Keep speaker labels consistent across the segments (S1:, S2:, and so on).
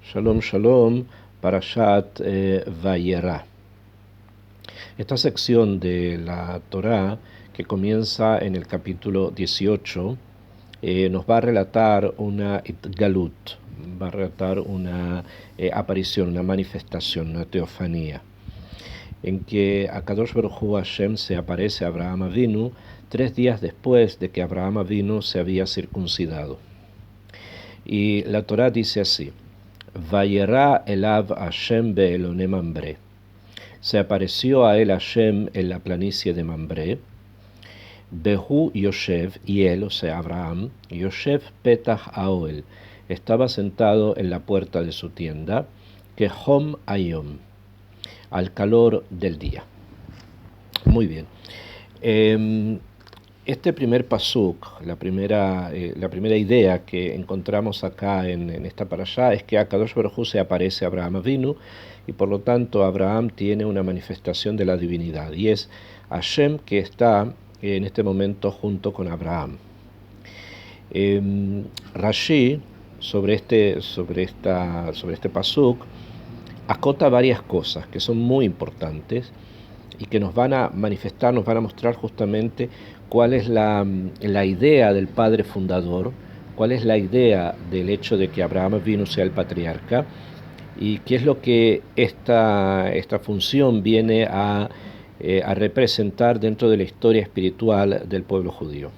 S1: Shalom, shalom, Parashat Vayera. Esta sección de la Torá, que comienza en el capítulo 18, nos va a relatar una itgalut, va a relatar una aparición, una manifestación, una teofanía, en que Akadosh Baruj Hu Hashem se aparece a Abraham Avinu 3 días después de que Abraham Avinu se había circuncidado. Y la Torá dice así: Vayera elav Hashem be'elone Mambre. Se apareció a él Hashem en la planicie de Mambre. Behu Yoshev, y él, o sea Abraham, Yoshev Petach Aoel, estaba sentado en la puerta de su tienda, que Hom Ayom, al calor del día. Muy bien. Este primer pasuk, la primera idea que encontramos acá en esta parashá es que Akadosh Baruj Hu se aparece a Abraham Avinu y por lo tanto Abraham tiene una manifestación de la divinidad y es Hashem que está en este momento junto con Abraham. Rashi sobre este pasuk acota varias cosas que son muy importantes y que nos van a manifestar, nos van a mostrar justamente cuál es la idea del padre fundador, cuál es la idea del hecho de que Abraham Avinu sea el patriarca y qué es lo que esta función viene a representar dentro de la historia espiritual del pueblo judío.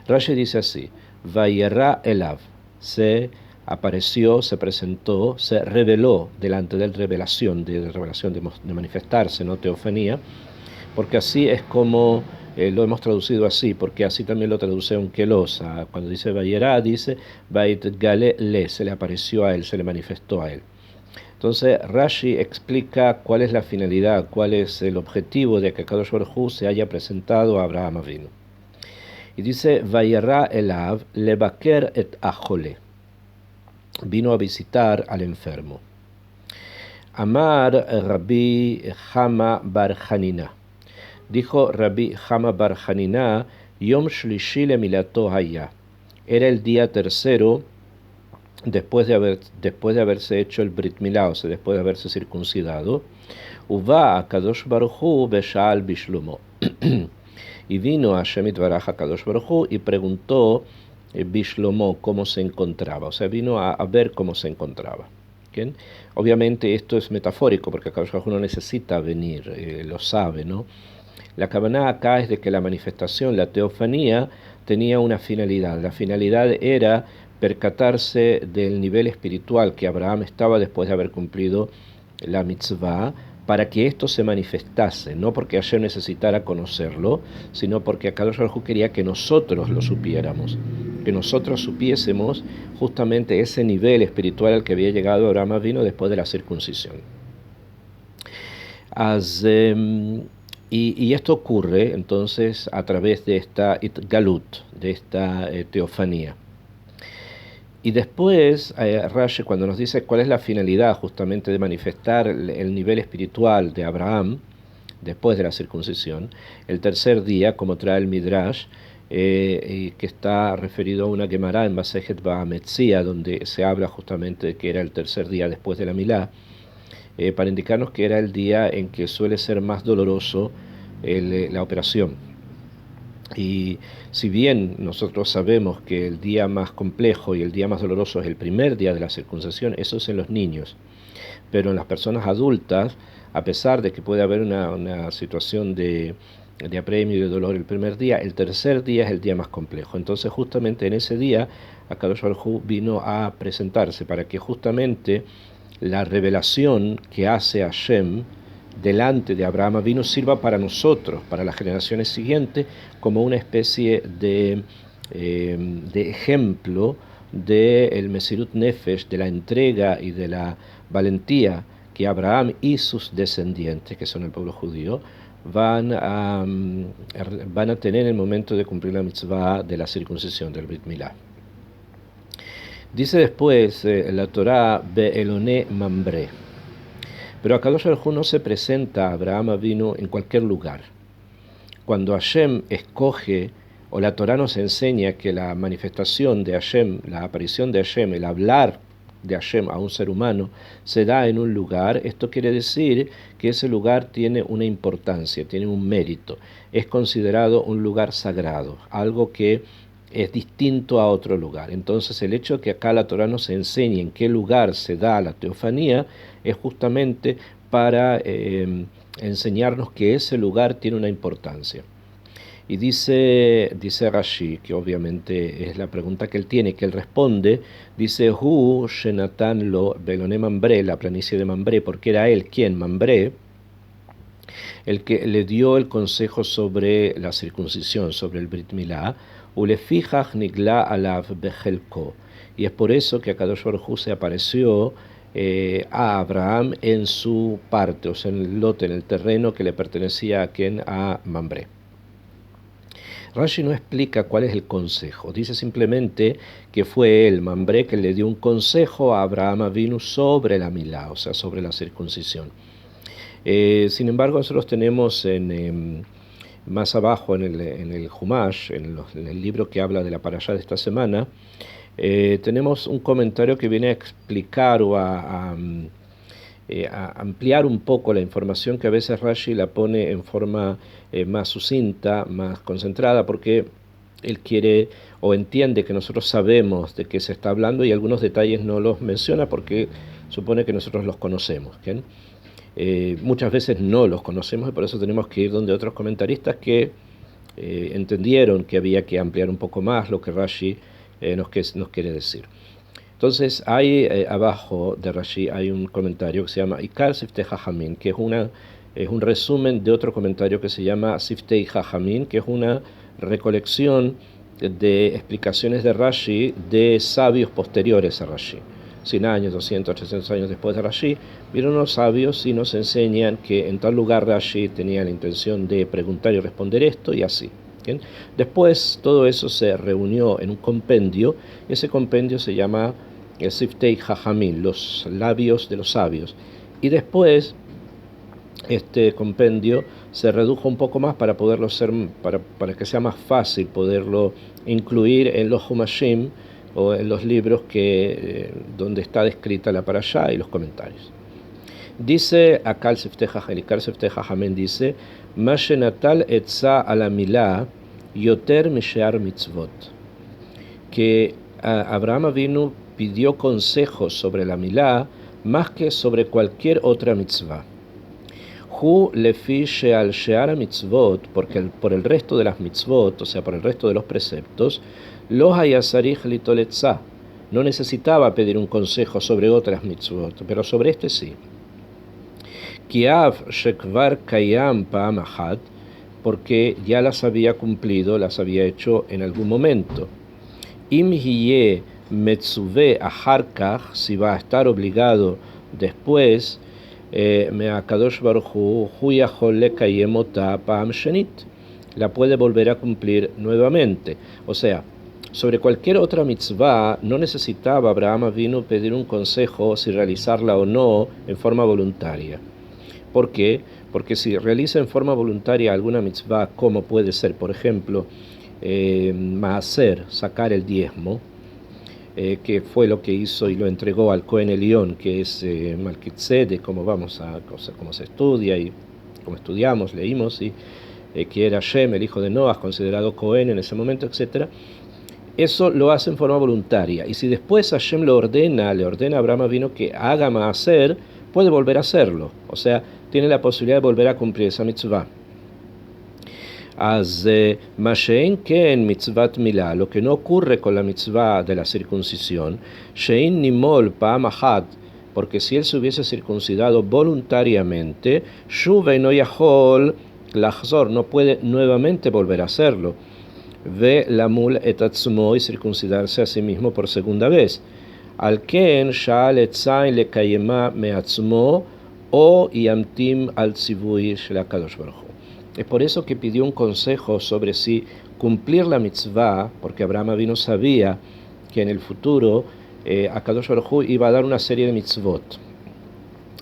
S1: Rashi dice así: Vayera elav, se apareció, se presentó, se reveló delante de él, revelación de manifestarse, no teofanía, porque así es como lo hemos traducido así, porque así también lo traduce un Kelosa. Cuando dice Vayera, dice Vait Gale le, se le apareció a él, se le manifestó a él. Entonces Rashi explica cuál es la finalidad, cuál es el objetivo de que Kadosh Baruj Hu se haya presentado a Abraham Avinu. Y dice Vayera elav lebaker et ajole, vino a visitar al enfermo. Amar Rabbi Hama bar Hanina, dijo Rabbi Hama bar Hanina, Yom Shlishi le milato haya, era el día tercero después de haberse hecho el Brit Milá, o sea, después de haberse circuncidado. Uva a Kadosh Baruj Hu beshal bishlomo. Y vino a Shemit Baraj a Kadosh Baruj Hu y preguntó Bishlomo cómo se encontraba, o sea, vino a ver cómo se encontraba. ¿Bien? Obviamente esto es metafórico porque Kadosh Baruj Hu no necesita venir, lo sabe, ¿no? La kavanah acá es de que la manifestación, la teofanía, tenía una finalidad. La finalidad era percatarse del nivel espiritual que Abraham estaba después de haber cumplido la mitzvah, para que esto se manifestase, no porque Hashem necesitara conocerlo, sino porque Akadosh Baruj Hu quería que nosotros lo supiéramos, que nosotros supiésemos justamente ese nivel espiritual al que había llegado Abraham Avinu después de la circuncisión. Y esto ocurre entonces a través de esta itgalut, de esta teofanía. Y después, Rashi, cuando nos dice cuál es la finalidad justamente de manifestar el nivel espiritual de Abraham después de la circuncisión, el tercer día, como trae el Midrash, que está referido a una Gemara en Masejet Ba'ametzia, donde se habla justamente de que era el tercer día después de la Milá, para indicarnos que era el día en que suele ser más doloroso la operación. Y si bien nosotros sabemos que el día más complejo y el día más doloroso es el primer día de la circuncisión, eso es en los niños. Pero en las personas adultas, a pesar de que puede haber una situación de apremio y de dolor el primer día, el tercer día es el día más complejo. Entonces justamente en ese día, Akadosh Baruj Hu vino a presentarse para que justamente la revelación que hace Hashem delante de Abraham Avinu sirva para nosotros, para las generaciones siguientes, como una especie de ejemplo del Mesirut Nefesh, de la entrega y de la valentía que Abraham y sus descendientes, que son el pueblo judío, van a tener en el momento de cumplir la mitzvah de la circuncisión, del Brit Milá. Dice después la Torá, Be'elone Mambre. Pero Akadosh Baruj Hu no se presenta a Abraham Avinu en cualquier lugar. Cuando Hashem escoge, o la Torá nos enseña que la manifestación de Hashem, la aparición de Hashem, el hablar de Hashem a un ser humano se da en un lugar, esto quiere decir que ese lugar tiene una importancia, tiene un mérito, es considerado un lugar sagrado, algo que es distinto a otro lugar. Entonces el hecho de que acá la Torah nos enseñe en qué lugar se da la teofanía es justamente para enseñarnos que ese lugar tiene una importancia. Y dice Rashi, que obviamente es la pregunta que él tiene, que él responde, dice, Hu Shenatan lo Beloné Mambré, la planicie de Mambré, porque era él quien, Mambré, el que le dio el consejo sobre la circuncisión, sobre el Brit Milá, Ulefijach Nigla Alav Bejelko. Y es por eso que Akadosh Baruj Hu se apareció a Abraham en su parte, o sea, en el lote, en el terreno que le pertenecía a Mambré. Rashi no explica cuál es el consejo, dice simplemente que fue él, Mambré, que le dio un consejo a Abraham Avinu sobre la milá, o sea, sobre la circuncisión. Sin embargo, nosotros tenemos más abajo en el Humash, en el libro que habla de la parashá de esta semana, tenemos un comentario que viene a explicar o a ampliar un poco la información que a veces Rashi la pone en forma más sucinta, más concentrada, porque él quiere o entiende que nosotros sabemos de qué se está hablando y algunos detalles no los menciona porque supone que nosotros los conocemos. Muchas veces no los conocemos y por eso tenemos que ir donde otros comentaristas que entendieron que había que ampliar un poco más lo que Rashi nos quiere decir. Entonces, hay abajo de Rashi hay un comentario que se llama Ikar Siftei Jajamín, que es un resumen de otro comentario que se llama Siftei Jajamín, que es una recolección de explicaciones de Rashi de sabios posteriores a Rashi. 100 años, 200, 300 años después de Rashi, vieron los sabios y nos enseñan que en tal lugar Rashi tenía la intención de preguntar y responder esto y así. ¿Bien? Después todo eso se reunió en un compendio, y ese compendio se llama el Siftei Jajamín, los labios de los sabios. Y después este compendio se redujo un poco más para poderlo para que sea más fácil poderlo incluir en los Humashim o en los libros donde está descrita la parashá y los comentarios. Dice acá el Siftei Jajamín dice, Mashenatal etza ala milá yoter mishear mitzvot, que Abraham vino pidió consejos sobre la milá más que sobre cualquier otra mitzvah. Hu lefi sheal shear mitzvot, porque por el resto de las mitzvot, o sea, por el resto de los preceptos, lo hayasarich litoletza, no necesitaba pedir un consejo sobre otras mitzvot, pero sobre este sí. Kiav shekvar kayam pa'am achat, porque ya las había cumplido, las había hecho en algún momento. Im hiye metzuve aharkach, si va a estar obligado después, me akadosh baruch hu yachol lekayem ota pa'am shenit, la puede volver a cumplir nuevamente. O sea, sobre cualquier otra mitzvah no necesitaba Abraham Avinu pedir un consejo si realizarla o no en forma voluntaria. ¿Por qué? Porque si realiza en forma voluntaria alguna mitzvah, como puede ser, por ejemplo, maaser, sacar el diezmo, que fue lo que hizo y lo entregó al Cohen Elión, que es Malkitzedek, como se estudia y como estudiamos, leímos, y que era Shem, el hijo de Noah, considerado Cohen en ese momento, etc. Eso lo hace en forma voluntaria. Y si después Hashem le ordena a Abraham vino que haga maaser, puede volver a hacerlo. O sea, tiene la posibilidad de volver a cumplir esa mitzvah. Mashein que en mitzvat milá, lo que no ocurre con la mitzvah de la circuncisión, shein nimol pa'am achat, porque si él se hubiese circuncidado voluntariamente, shuve no yachol lachzor, no puede nuevamente volver a hacerlo. Ve lamul et atzmo, y circuncidarse a sí mismo por segunda vez. Al ken sha'al etzain lekayema meatzmo o yamtim al tzivui shel HaKadosh Baruch Hu. Es por eso que pidió un consejo sobre si cumplir la mitzvah, porque Abraham Avinu sabía que en el futuro HaKadosh Baruch Hu iba a dar una serie de mitzvot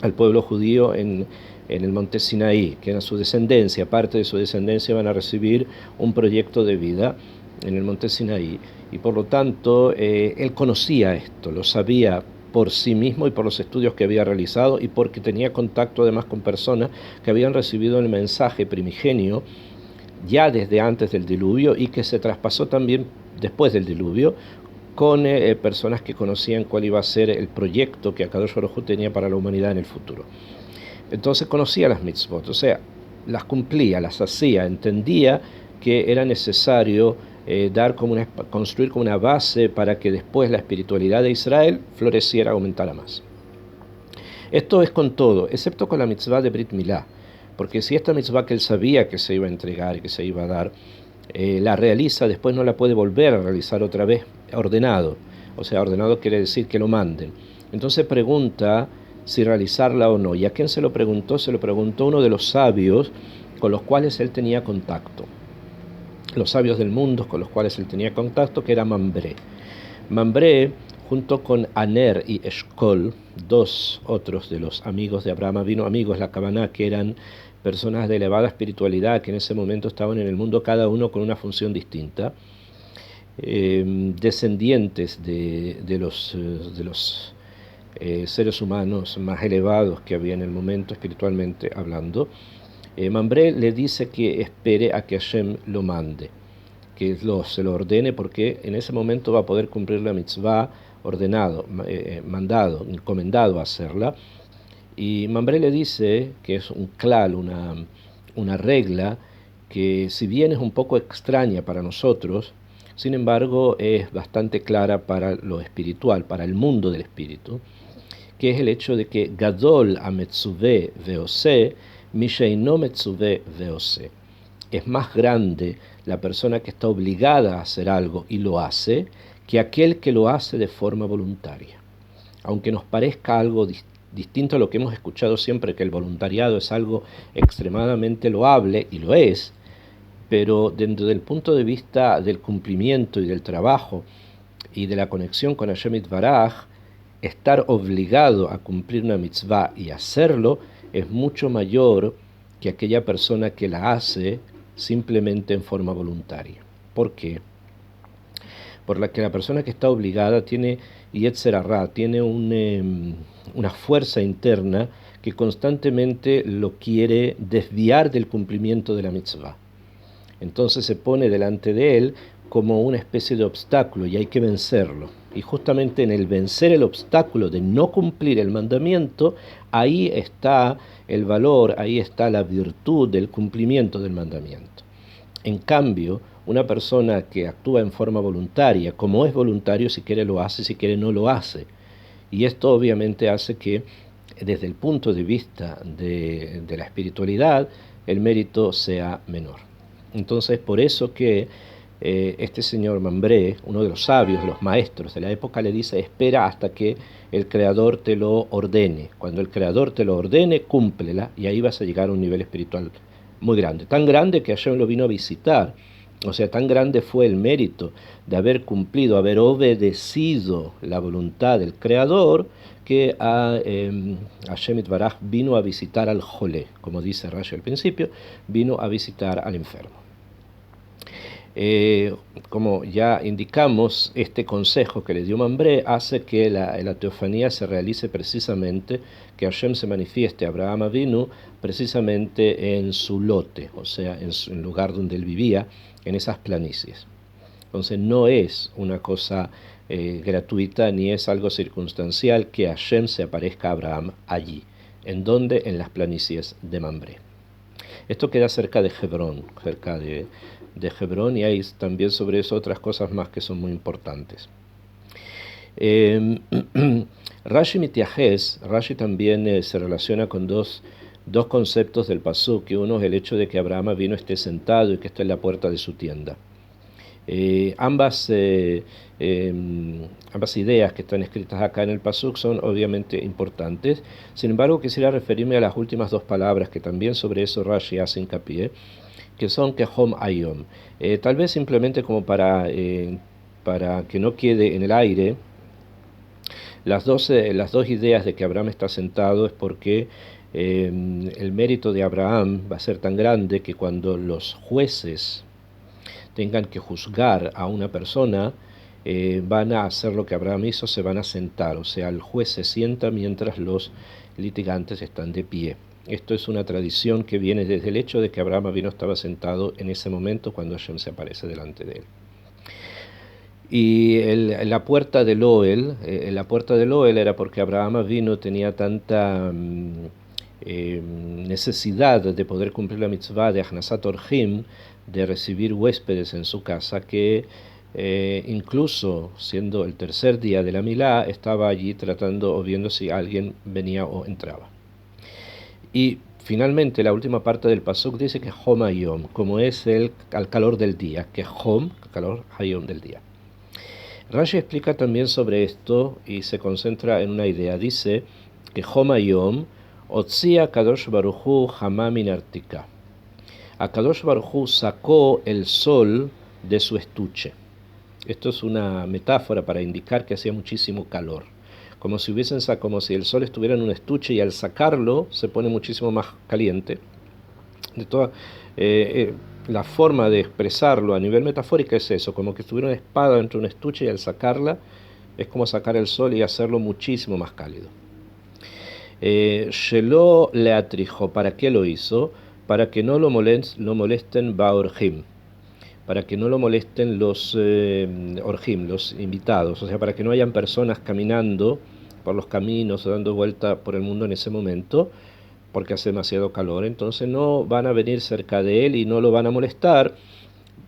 S1: al pueblo judío en el monte Sinaí, que era su descendencia, parte de su descendencia van a recibir un proyecto de vida en el monte Sinaí, y por lo tanto él conocía esto, lo sabía por sí mismo y por los estudios que había realizado y porque tenía contacto además con personas que habían recibido el mensaje primigenio ya desde antes del diluvio y que se traspasó también después del diluvio con personas que conocían cuál iba a ser el proyecto que Akadosh Baruj Hu tenía para la humanidad en el futuro. Entonces conocía las mitzvot, o sea, las cumplía, las hacía, entendía que era necesario construir como una base para que después la espiritualidad de Israel floreciera, aumentara más. Esto es con todo, excepto con la mitzvah de Brit Milá, porque si esta mitzvah que él sabía que se iba a entregar y que se iba a dar, la realiza, después no la puede volver a realizar otra vez ordenado. O sea, ordenado quiere decir que lo manden. Entonces pregunta si realizarla o no. ¿Y a quién se lo preguntó? Se lo preguntó uno de los sabios con los cuales él tenía contacto. Los sabios del mundo con los cuales él tenía contacto, que era Mambré. Mambré, junto con Aner y Eshkol, dos otros de los amigos de Abraham Avinu, amigos la Kabaná, que eran personas de elevada espiritualidad, que en ese momento estaban en el mundo cada uno con una función distinta, descendientes de los seres humanos más elevados que había en el momento espiritualmente hablando. Mambré le dice que espere a que Hashem lo mande, que se lo ordene, porque en ese momento va a poder cumplir la mitzvah ordenado, mandado, encomendado a hacerla. Y Mambré le dice que es un klal, una regla que si bien es un poco extraña para nosotros, sin embargo es bastante clara para lo espiritual, para el mundo del espíritu, que es el hecho de que Gadol ametzuve veose, misheino metzuve veose. Es más grande la persona que está obligada a hacer algo y lo hace, que aquel que lo hace de forma voluntaria. Aunque nos parezca algo distinto a lo que hemos escuchado siempre, que el voluntariado es algo extremadamente loable, y lo es, pero dentro del punto de vista del cumplimiento y del trabajo y de la conexión con Hashem Yitbaraj, estar obligado a cumplir una mitzvah y hacerlo es mucho mayor que aquella persona que la hace simplemente en forma voluntaria. ¿Por qué? Por la que la persona que está obligada tiene Yetzer Hara, tiene una fuerza interna que constantemente lo quiere desviar del cumplimiento de la mitzvah. Entonces se pone delante de él como una especie de obstáculo y hay que vencerlo. Y justamente en el vencer el obstáculo de no cumplir el mandamiento, ahí está el valor, ahí está la virtud del cumplimiento del mandamiento. En cambio, una persona que actúa en forma voluntaria, como es voluntario, si quiere lo hace, si quiere no lo hace. Y esto obviamente hace que, desde el punto de vista de la espiritualidad, el mérito sea menor. Entonces, por eso que este señor Mambré, uno de los sabios, de los maestros de la época, le dice: espera hasta que el Creador te lo ordene. Cuando el Creador te lo ordene, cúmplela, y ahí vas a llegar a un nivel espiritual muy grande. Tan grande que Hashem lo vino a visitar. O sea, tan grande fue el mérito de haber cumplido, haber obedecido la voluntad del Creador, que Hashem Yitbaraj vino a visitar al Jolé, como dice Rashi al principio, vino a visitar al enfermo. Como ya indicamos, este consejo que le dio Mambré hace que la teofanía se realice precisamente, que Hashem se manifieste a Abraham Avinu precisamente en su lote, o sea, en el lugar donde él vivía, en esas planicies. Entonces no es una cosa gratuita ni es algo circunstancial que Hashem se aparezca a Abraham allí. ¿En dónde? En las planicies de Mambré. Esto queda cerca de Hebrón, Hebrón, y hay también sobre eso otras cosas más que son muy importantes. Rashi Mitiajes, Rashi también se relaciona con dos conceptos del pasuk, que uno es el hecho de que Abraham vino esté sentado y que está en la puerta de su tienda. Ambas ideas que están escritas acá en el pasuk son obviamente importantes. Sin embargo, quisiera referirme a las últimas dos palabras, que también sobre eso Rashi hace hincapié, que son Kehom Ayom. Tal vez simplemente como para que no quede en el aire, las dos ideas de que Abraham está sentado es porque el mérito de Abraham va a ser tan grande que cuando los jueces tengan que juzgar a una persona, van a hacer lo que Abraham hizo, se van a sentar, o sea, el juez se sienta mientras los litigantes están de pie. Esto es una tradición que viene desde el hecho de que Abraham vino estaba sentado en ese momento cuando Hashem se aparece delante de él. Y la puerta del Ohel, era porque Abraham vino, tenía tanta necesidad de poder cumplir la mitzvah de Achnasat Orjim, de recibir huéspedes en su casa, que incluso siendo el tercer día de la Milá, estaba allí tratando o viendo si alguien venía o entraba. Y finalmente la última parte del pasuk dice que Hom Hayom, como es al calor del día, que Hom, calor Hayom del día. Rashi explica también sobre esto y se concentra en una idea. Dice que Hom Hayom Otzia Kadosh Baruj Hu Hama min Artika. Kadosh Baruj Hu sacó el sol de su estuche. Esto es una metáfora para indicar que hacía muchísimo calor. Como si el sol estuviera en un estuche y al sacarlo se pone muchísimo más caliente. De toda la forma de expresarlo a nivel metafórico es eso, como que estuviera una espada dentro de un estuche y al sacarla es como sacar el sol y hacerlo muchísimo más cálido. Shelo le atrijo, ¿para qué lo hizo? Para que no lo molesten Baorjim, para que no lo molesten los Orjim, los invitados, o sea, para que no hayan personas caminando por los caminos o dando vuelta por el mundo en ese momento, porque hace demasiado calor, entonces no van a venir cerca de él y no lo van a molestar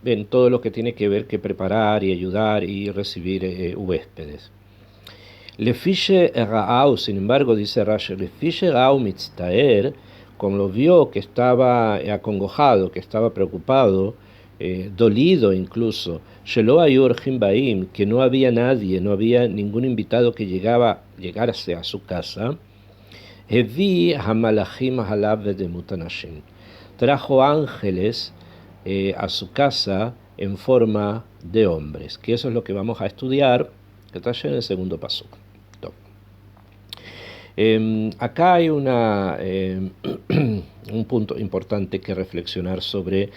S1: en todo lo que tiene que ver que preparar y ayudar y recibir huéspedes. Lefiche Raau, sin embargo, dice Rashi, Lefiche Raau mitztaer, como lo vio que estaba acongojado, que estaba preocupado, dolido incluso, Shelo Ayorjim Baim, que no había nadie, no había ningún invitado que llegase a su casa, Hevi Hamalachim Halav Vedemut Anashim, trajo ángeles a su casa en forma de hombres, que eso es lo que vamos a estudiar, que está en el segundo paso. Acá hay un punto importante que reflexionar sobre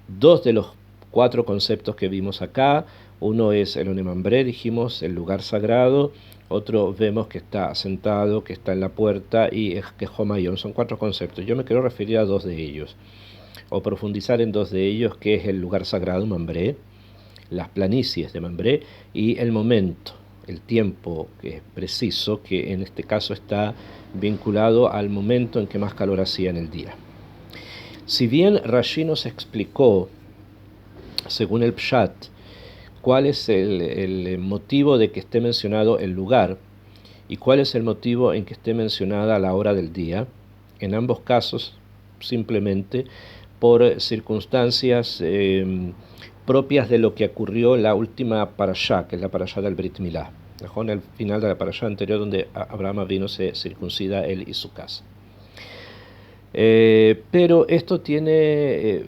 S1: dos de los 4 conceptos que vimos acá. Uno es el Onemambre, dijimos, el lugar sagrado. Otro vemos que está sentado, que está en la puerta, y es que Hom Hayom. Son 4 conceptos. Yo me quiero referir a 2 de ellos, o profundizar en 2 de ellos, que es el lugar sagrado, Mambré, las planicies de Mambré, y el momento, el tiempo que es preciso, que en este caso está vinculado al momento en que más calor hacía en el día. Si bien Rashi nos explicó, según el Pshat, cuál es el motivo de que esté mencionado el lugar y cuál es el motivo en que esté mencionada la hora del día, en ambos casos simplemente por circunstancias propias de lo que ocurrió en la última parashá, que es la parashá del Brit Milá, en el final de la parashá anterior donde Abraham vino, se circuncida él y su casa. Pero esto tiene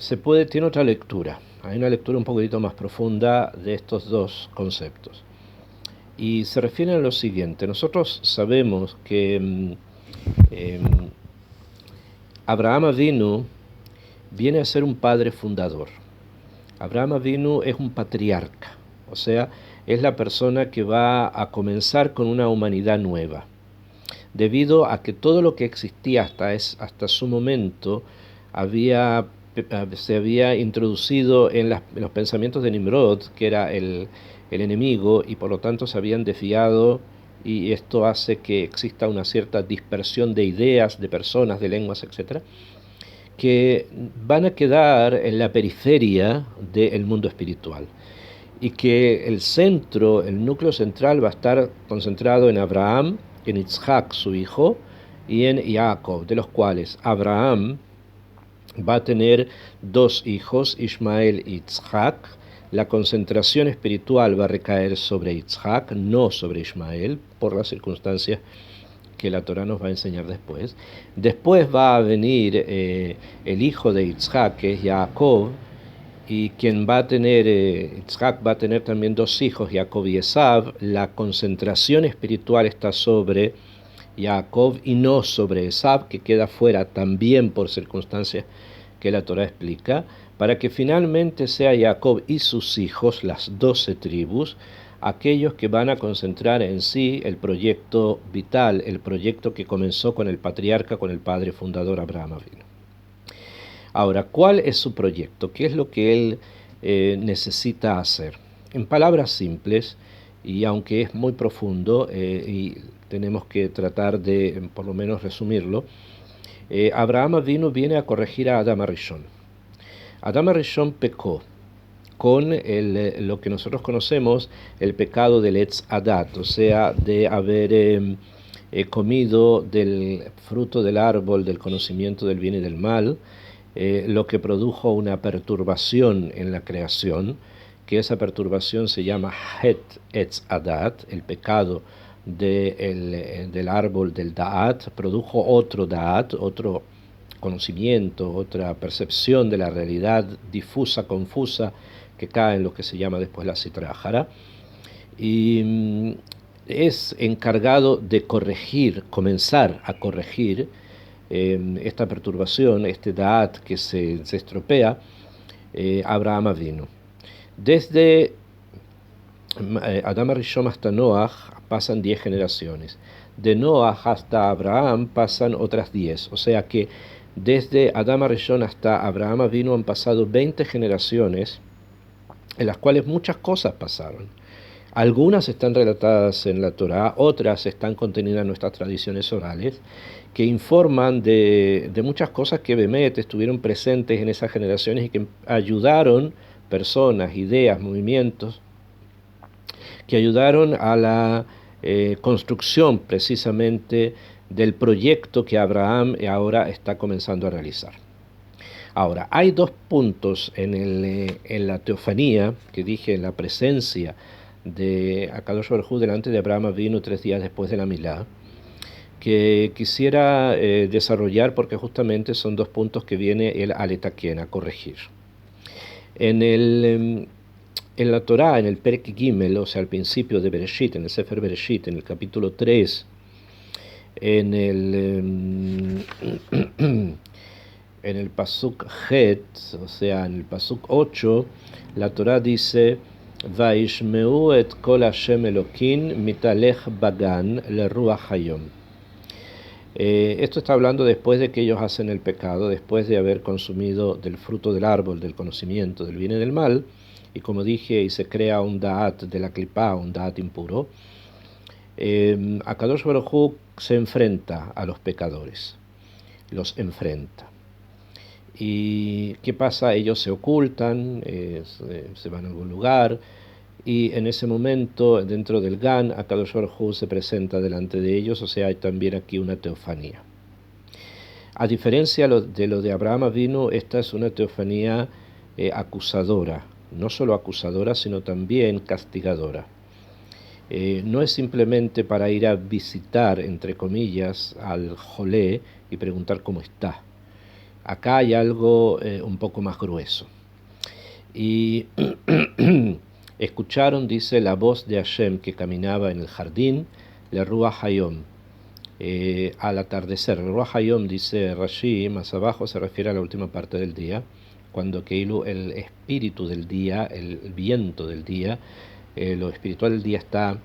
S1: otra lectura. Hay una lectura un poquitito más profunda de estos 2 conceptos. Y se refiere a lo siguiente. Nosotros sabemos que Abraham Avinu viene a ser un padre fundador. Abraham Avinu es un patriarca, o sea, es la persona que va a comenzar con una humanidad nueva, debido a que todo lo que existía hasta su momento se había introducido en los pensamientos de Nimrod, que era el enemigo, y por lo tanto se habían desviado, y esto hace que exista una cierta dispersión de ideas, de personas, de lenguas, etc., que van a quedar en la periferia del mundo espiritual, y que el núcleo central va a estar concentrado en Abraham, en Yitzhak, su hijo, y en Jacob, de los cuales Abraham va a tener 2 hijos, Ismael y Yitzhak. La concentración espiritual va a recaer sobre Yitzhak, no sobre Ismael, por las circunstancias que la Torá nos va a enseñar después. Después va a venir el hijo de Yitzhak, que es Jacob, y quien va a tener, Yitzhak va a tener también 2 hijos, Jacob y Esav. La concentración espiritual está sobre Jacob y no sobre Esav, que queda fuera también por circunstancias que la Torá explica, para que finalmente sea Jacob y sus hijos, las 12 tribus, aquellos que van a concentrar en sí el proyecto vital, el proyecto que comenzó con el patriarca, con el padre fundador Abraham Avinu. Ahora, ¿cuál es su proyecto? ¿Qué es lo que él necesita hacer? En palabras simples, y aunque es muy profundo y tenemos que tratar de por lo menos resumirlo, Abraham Avinu viene a corregir a Adam Arishon. Adam Arishon pecó con lo que nosotros conocemos el pecado del Etz Adat, o sea, de haber comido del fruto del árbol del conocimiento del bien y del mal, lo que produjo una perturbación en la creación, que esa perturbación se llama Het Etz Adat, el pecado del árbol del Da'at, produjo otro Da'at, otro conocimiento, otra percepción de la realidad difusa, confusa, que cae en lo que se llama después la Sitra Achara, y es encargado de corregir, comenzar a corregir esta perturbación, este Da'at que se estropea, Abraham Avinu. Desde Adam Rishon hasta Noah pasan 10 generaciones. De Noah hasta Abraham pasan otras 10. O sea que desde Adam Rishon hasta Abraham Avinu han pasado 20 generaciones en las cuales muchas cosas pasaron. Algunas están relatadas en la Torá, otras están contenidas en nuestras tradiciones orales, que informan de muchas cosas que Bemet estuvieron presentes en esas generaciones y que ayudaron personas, ideas, movimientos, que ayudaron a la construcción precisamente del proyecto que Abraham ahora está comenzando a realizar. Ahora, hay dos puntos en la teofanía, que dije, en la presencia de Akadosh Baruj Hu delante de Abraham Avinu 3 días después de la Milá, que quisiera desarrollar porque justamente son dos puntos que viene el Aletaquien a corregir. En la Torá, en el Perek Gimel, o sea, al principio de Bereshit, en el Sefer Bereshit, en el capítulo 3, en el Pasuk Het, o sea, en el Pasuk 8, la Torá dice: Vaishmeu et kol Hashem Elokin mitalech bagan leruach hayom. Esto está hablando después de que ellos hacen el pecado, después de haber consumido del fruto del árbol del conocimiento del bien y del mal, y como dije, y se crea un da'at de la clipá, un da'at impuro. Akadosh Baruj Hu se enfrenta a los pecadores, los enfrenta. ¿Y qué pasa? Ellos se ocultan, se van a algún lugar, y en ese momento, dentro del Gan, Akadosh Baruj Hu se presenta delante de ellos, o sea, hay también aquí una teofanía. A diferencia de lo de Abraham Avinu, esta es una teofanía acusadora, no solo acusadora, sino también castigadora. No es simplemente para ir a visitar, entre comillas, al Jolé y preguntar cómo está. Acá hay algo un poco más grueso. Y escucharon, dice, la voz de Hashem que caminaba en el jardín, le Ruach Hayom, al atardecer. El Ruach Hayom, dice Rashi, más abajo se refiere a la última parte del día, cuando Keilu, el espíritu del día, el viento del día, lo espiritual del día está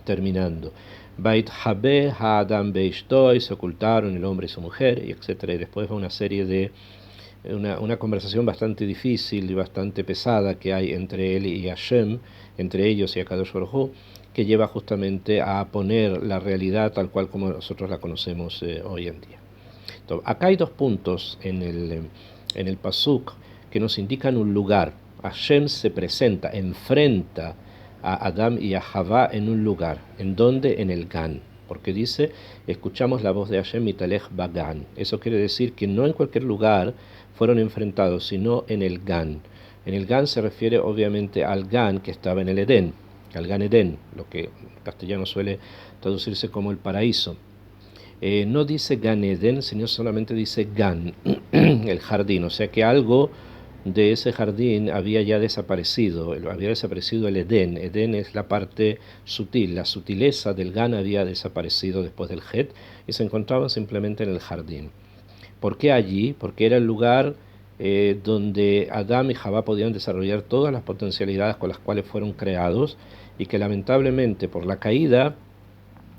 S1: terminando. Bait Habe Ha'adam Beishtoy, se ocultaron el hombre y su mujer, y etc. Y después va una serie de una conversación bastante difícil y bastante pesada que hay entre él y Hashem, entre ellos y Akadosh Baruj Hu, que lleva justamente a poner la realidad tal cual como nosotros la conocemos hoy en día. Entonces, acá hay dos puntos en el Pasuk que nos indican un lugar. Hashem se presenta, enfrenta a Adam y a Javá en un lugar. ¿En dónde? En el Gan. Porque dice, escuchamos la voz de Hashem mitalech bagan. Eso quiere decir que no en cualquier lugar fueron enfrentados, sino en el Gan. En el Gan se refiere obviamente al Gan que estaba en el Edén, al Gan Edén, lo que en castellano suele traducirse como el paraíso. No dice Gan Eden, sino solamente dice Gan, el jardín, o sea que algo de ese jardín había ya desaparecido, había desaparecido el Edén. Edén es la parte sutil, la sutileza del Gan había desaparecido después del Het y se encontraba simplemente en el jardín. ¿Por qué allí? Porque era el lugar donde Adán y Jabá podían desarrollar todas las potencialidades con las cuales fueron creados y que lamentablemente por la caída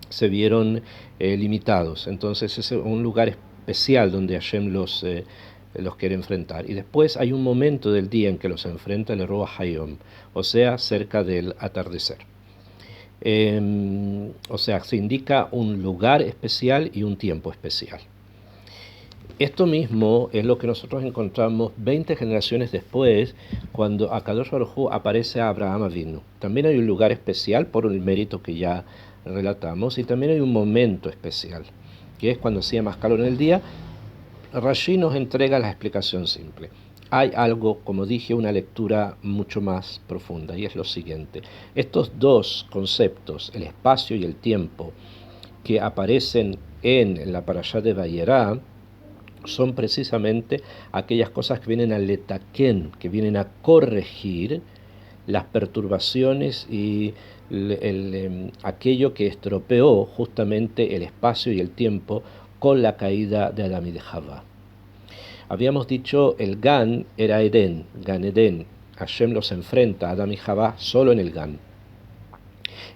S1: se vieron limitados. Entonces es un lugar especial donde Hashem los quiere enfrentar. Y después hay un momento del día en que los enfrenta el Roa Hayom, o sea, cerca del atardecer. O sea, se indica un lugar especial y un tiempo especial. Esto mismo es lo que nosotros encontramos 20 generaciones después, cuando Akadosh Baruj Hu aparece a Abraham Avinu. También hay un lugar especial por el mérito que ya relatamos, y también hay un momento especial, que es cuando hacía más calor en el día. Rashi nos entrega la explicación simple. Hay algo, como dije, una lectura mucho más profunda, y es lo siguiente. Estos dos conceptos, el espacio y el tiempo, que aparecen en la parashá de Vayera, son precisamente aquellas cosas que vienen a letaken, que vienen a corregir las perturbaciones y aquello que estropeó justamente el espacio y el tiempo con la caída de Adán y de Jabá. Habíamos dicho el Gan era Edén, Gan Edén. Hashem los enfrenta a Adán y Jabá solo en el Gan.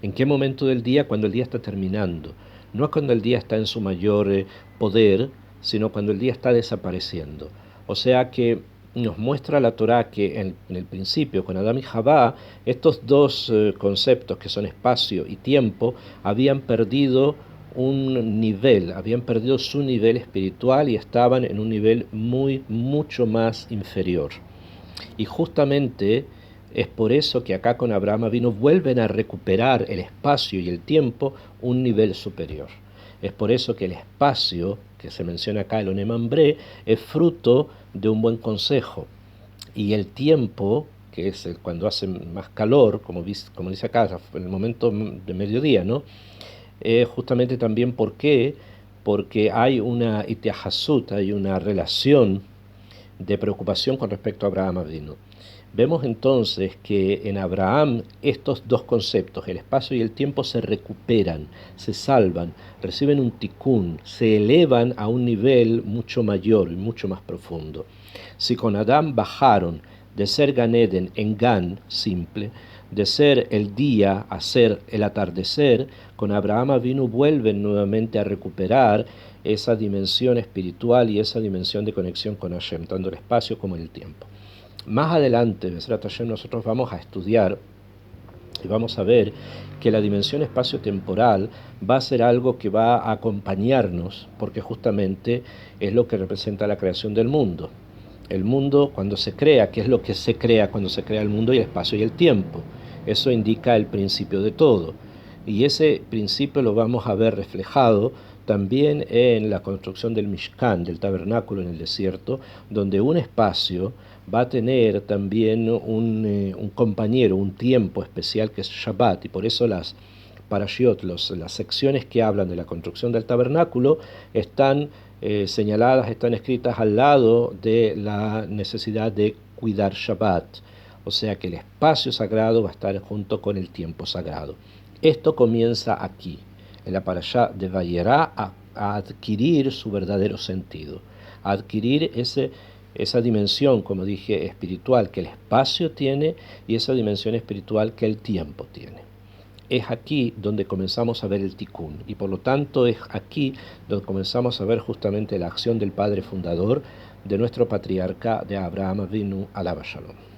S1: ¿En qué momento del día? Cuando el día está terminando. No es cuando el día está en su mayor poder, sino cuando el día está desapareciendo. O sea que nos muestra la Torá que en el principio, con Adán y Jabá, estos dos conceptos que son espacio y tiempo, habían perdido un nivel, habían perdido su nivel espiritual y estaban en un nivel mucho más inferior. Y justamente es por eso que acá con Abraham Avinu vuelven a recuperar el espacio y el tiempo un nivel superior. Es por eso que el espacio que se menciona acá, el Onemambre, es fruto de un buen consejo. Y el tiempo, que es cuando hace más calor, como dice acá, en el momento de mediodía, ¿no? Justamente también porque hay una itiahasut, hay una relación de preocupación con respecto a Abraham Avinu. Vemos entonces que en Abraham estos dos conceptos, el espacio y el tiempo, se recuperan, se salvan, reciben un tikkun, se elevan a un nivel mucho mayor y mucho más profundo. Si con Adán bajaron de ser Gan Eden en Gan simple, de ser el día a ser el atardecer, con Abraham Avinu vuelven nuevamente a recuperar esa dimensión espiritual y esa dimensión de conexión con Hashem, tanto el espacio como el tiempo. Más adelante, Besrat Hashem, nosotros vamos a estudiar y vamos a ver que la dimensión espacio-temporal va a ser algo que va a acompañarnos, porque justamente es lo que representa la creación del mundo. El mundo, cuando se crea, ¿qué es lo que se crea cuando se crea el mundo? Y el espacio y el tiempo. Eso indica el principio de todo. Y ese principio lo vamos a ver reflejado también en la construcción del Mishkan, del tabernáculo en el desierto, donde un espacio va a tener también un compañero, un tiempo especial que es Shabbat, y por eso las parashiot, las secciones que hablan de la construcción del tabernáculo, están señaladas, están escritas al lado de la necesidad de cuidar Shabbat. O sea que el espacio sagrado va a estar junto con el tiempo sagrado. Esto comienza aquí, en la parashá de Vayera, a adquirir su verdadero sentido, a adquirir esa dimensión, como dije, espiritual que el espacio tiene y esa dimensión espiritual que el tiempo tiene. Es aquí donde comenzamos a ver el tikkun, y por lo tanto es aquí donde comenzamos a ver justamente la acción del padre fundador de nuestro patriarca de Abraham Avinu, alaba Shalom.